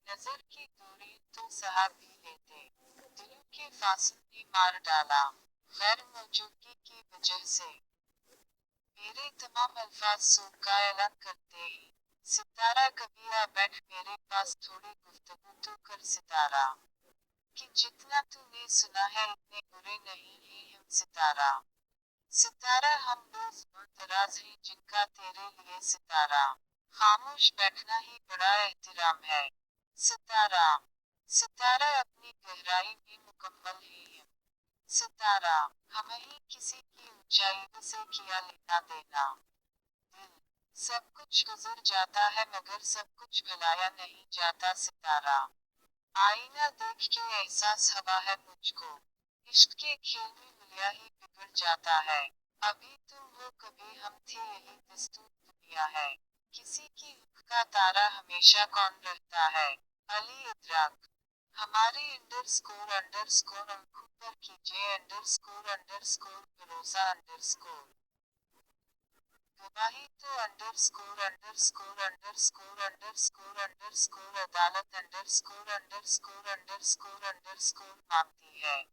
नजर की दूरी तो सहा भी लेते, दिलों के फासलों ने मार डाला, गैर मौजूदगी की वजह से। मेरे तमाम अल्फाज सूर का ऐलान करते ही सितारा कभी आ बैठ मेरे पास, थोड़ी गुफ्तगू तो कर सितारा, कि जितना तूने सुना है इतने बुरे नहीं हैं हम सितारा। सितारा हम रोज दराज हैं जिनका तेरे लिए सितारा, खामोश बैठना ही बड़ा एहतराम है। सितारा, सितारा अपनी गहराई में मुकम्मल है हम। सितारा, हमें ही किसी की ऊंचाई से किया लेना देना। दिल, सब कुछ गुजर जाता है मगर सब कुछ भुलाया नहीं जाता सितारा। आईना देख के एहसास हवा है मुझको, इश्क के खेल में हुलिया ही बिगड़ जाता है। अभी तुम हो कभी हम थे यही दस्तूर दुनिया है, किसी की रुख का तारा हमेशा कौन रहता है। अली इदराक, हमारे अंडर स्कोर आंखों पर कीजिए अंडर स्कोर भरोसा अंडरस्कोर, गवाही तो अंडरस्कोर अदालत अंडरस्कोर मांगती है।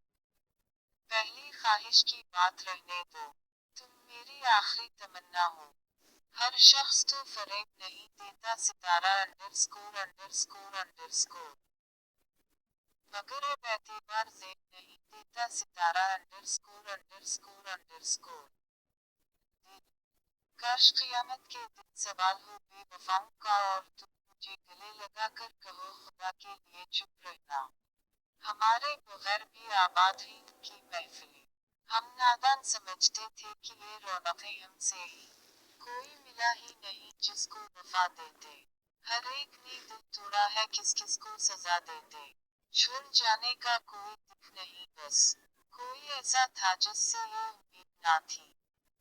पहली ख्वाहिश की बात रहने दो, तुम मेरी आखिरी तमन्ना हो। हर शख्स तो फरेब नहीं देता सितारा अंडरस्कोर, मगर अब एतबार ज़ेब नहीं देता सितारा अंडरस्कोर। काश क़यामत के दिन सवाल हो बेवफाओं का और तुम मुझे गले लगा कर कहो खुदा के लिए चुप रहना। हमारे बगैर भी आबाद है इनकी महफिलें, हम नादान समझते थे कि ये रौनकें हमसे ही कोई मिला ही नहीं जिसको वफा देते। हर एक ने दिल तोड़ा है किस किस को सजा देते, छोड़ जाने का कोई दुख नहीं बस कोई ऐसा था जिससे ये उम्मीद ना थी।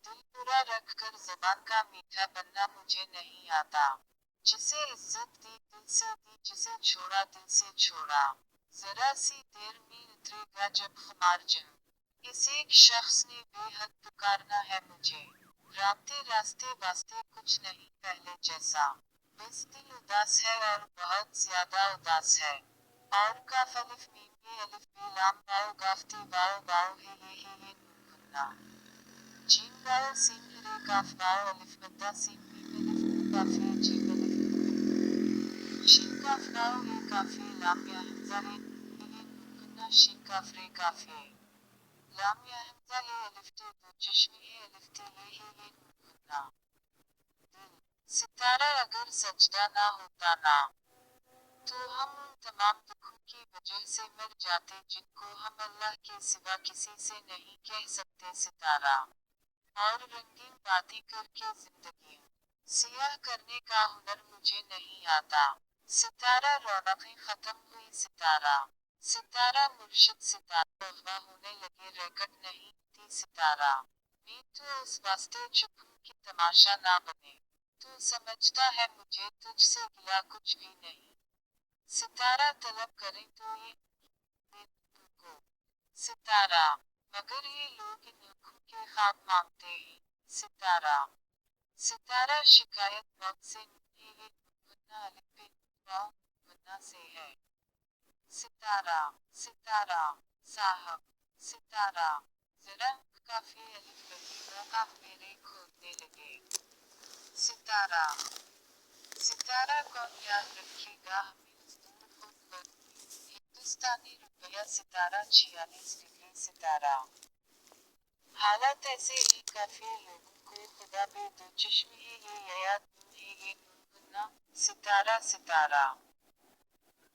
दिल पूरा रख कर ज़बान का मीठा बनना मुझे नहीं आता, जिसे इज्जत दी दिल से दी जिसे छोड़ा दिल से छोड़ा। जरा सी देर में उतरेगा जब खुमार जम, इस एक शख्स ने बेहद पुकारना है मुझे। रास्ते रास्ते वास्ते कुछ नहीं पहले जैसा, बस दिल उदास है और बहुत ज्यादा उदास है। और काफ अलिफ मीम ये अलिफ बे लाम वाओ गाफ्ती वाओ वाओ हे नून गुन्ना, जीम वाओ सीम रे काफ वाओ अलिफ मद्दा सीम मीम अलिफ नून काफी जीम अलिफ नून, शीन काफ वाओ ये काफी लाम या हमजा हे नून गुन्ना शीन काफ रे काफी लाम या हमजा ये अलिफ ते दो चश्मे हे अलिफ ते ये नून गुन्ना। दिल, सितारा अगर सजदा ना होता ना, तो हम उन तमाम दुखों की वजह से मर जाते जिनको हम अल्लाह के सिवा किसी से नहीं कह सकते सितारा। और रंगीन बातें करके जिंदगी सियाह करने का हुनर मुझे नहीं आता। सितारा रौनकें खत्म हुई सितारा, सितारा मुर्शिद सितारा अगवा होने लगे रकट नहीं थी सितारा। मैं तो उस वास्ते चुप हूँ कि तमाशा ना बने, तू समझता है मुझे तुझसे गिला कुछ भी नहीं। सितारा तलब करें तो ये को सितारा, मगर ये लोग इन आँखों के ख्वाब मांगते हैं सितारा। सितारा शिकायत मौत से नहीं ये गुन्ना अलिफ पे वाओ गुन्ना से है। सितारा, सितारा, साहब, सितारा, जरा काफी अलिफ लगी आप मेरे खोदने लगे। सितारा, सितारा कौन याद रखेगा हमें उस दूर खुद पर। हिंदुस्तानी रुपया सितारा 46 डिग्री सितारा। हालात ऐसे ही काफी लोगों को खुदा पे दो चश्मे है ये याद है ये गुन्ना सितारा सितारा।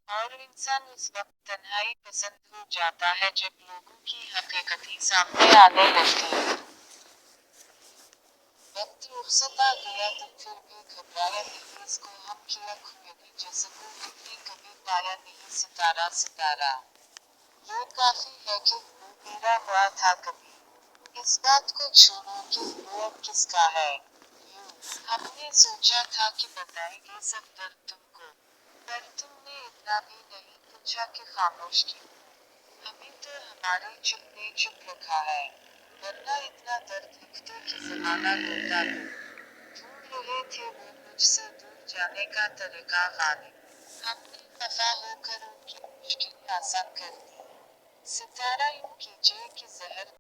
और इंसान उस वक्त तन्हाई पसंद हो जाता है जब लोगों की हकीकतें सामने आने लगती है। वक्त रुखसत आ गया तो फिर भी घबराया नहीं इसको हम किया खुमेरी जिसको हमने कभी पाया नहीं सितारा सितारा। ये काफी है कि वो मेरा हुआ था कभी, इस बात को छोड़ो कि वो अब किसका है। हमने सोचा था कि बताएंगे सब दर्द तुमको, पर तुमने इतना भी नहीं पूछा कि खामोश क्यों। हमें तो हमारे चुप ने चुप रखा है, वरना इतना दर्द लिखते कि जमाना रोता ढूंढ रहे थे वो मुझसे दूर जाने का तरीका गालिब। ہم نے خفا ہو کر ان کی مشکلیں آسان کر دی۔ ستارہ یوں کیجیے کہ زہر